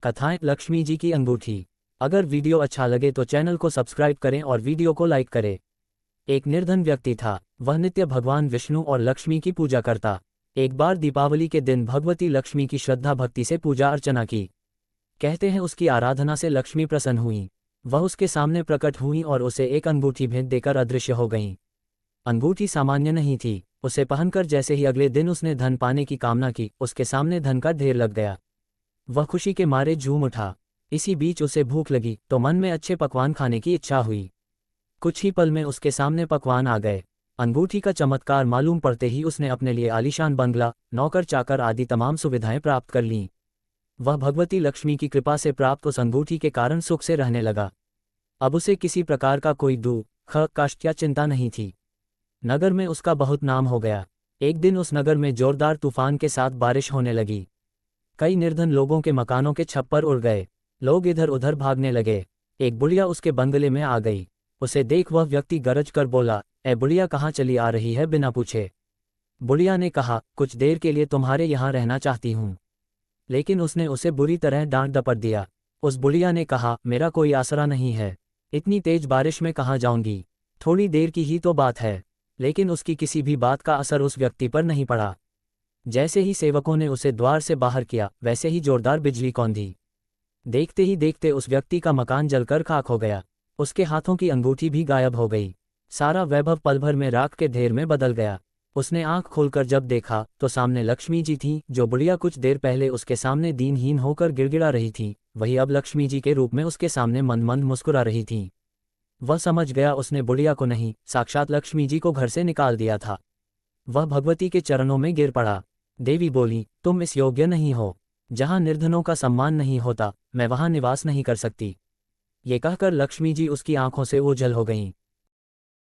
कथाएं लक्ष्मी जी की अंगूठी। अगर वीडियो अच्छा लगे तो चैनल को सब्सक्राइब करें और वीडियो को लाइक करें। एक निर्धन व्यक्ति था। वह नित्य भगवान विष्णु और लक्ष्मी की पूजा करता। एक बार दीपावली के दिन भगवती लक्ष्मी की श्रद्धा भक्ति से पूजा अर्चना की। कहते हैं उसकी आराधना से लक्ष्मी प्रसन्न हुई। वह उसके सामने प्रकट हुई और उसे एक अंगूठी भेंट देकर अदृश्य हो गईं। अंगूठी सामान्य नहीं थी। उसे पहनकर जैसे ही अगले दिन उसने धन पाने की कामना की, उसके सामने धन का ढेर लग गया। वह खुशी के मारे झूम उठा। इसी बीच उसे भूख लगी तो मन में अच्छे पकवान खाने की इच्छा हुई। कुछ ही पल में उसके सामने पकवान आ गए। अंगूठी का चमत्कार मालूम पड़ते ही उसने अपने लिए आलीशान बंगला, नौकर चाकर आदि तमाम सुविधाएं प्राप्त कर लीं। वह भगवती लक्ष्मी की कृपा से प्राप्त उस अंगूठी के कारण सुख से रहने लगा। अब उसे किसी प्रकार का कोई दुख, कष्ट या चिंता नहीं थी। नगर में उसका बहुत नाम हो गया। एक दिन उस नगर में जोरदार तूफान के साथ बारिश होने लगी। कई निर्धन लोगों के मकानों के छप्पर उड़ गए। लोग इधर उधर भागने लगे। एक बुढ़िया उसके बंगले में आ गई। उसे देख वह व्यक्ति गरज कर बोला, ए बुढ़िया, कहाँ चली आ रही है बिना पूछे। बुढ़िया ने कहा, कुछ देर के लिए तुम्हारे यहाँ रहना चाहती हूँ। लेकिन उसने उसे बुरी तरह डांट डपट दिया। उस बुढ़िया ने कहा, मेरा कोई आसरा नहीं है, इतनी तेज बारिश में कहाँ जाऊंगी, थोड़ी देर की ही तो बात है। लेकिन उसकी किसी भी बात का असर उस व्यक्ति पर नहीं पड़ा। जैसे ही सेवकों ने उसे द्वार से बाहर किया, वैसे ही जोरदार बिजली कौंधी। देखते ही देखते उस व्यक्ति का मकान जलकर खाक हो गया। उसके हाथों की अंगूठी भी गायब हो गई। सारा वैभव पल भर में राख के ढेर में बदल गया। उसने आंख खोलकर जब देखा तो सामने लक्ष्मी जी थीं, जो बुढ़िया कुछ देर पहले उसके सामने दीनहीन होकर गिड़गिड़ा रही थी, वही अब लक्ष्मी जी के रूप में उसके सामने मंद मंद मुस्कुरा रही थीं। वह समझ गया उसने बुढ़िया को नहीं, साक्षात लक्ष्मी जी को घर से निकाल दिया था। वह भगवती के चरणों में गिर पड़ा। देवी बोली, तुम इस योग्य नहीं हो। जहां निर्धनों का सम्मान नहीं होता, मैं वहां निवास नहीं कर सकती। ये कहकर लक्ष्मी जी उसकी आंखों से ओझल हो गईं।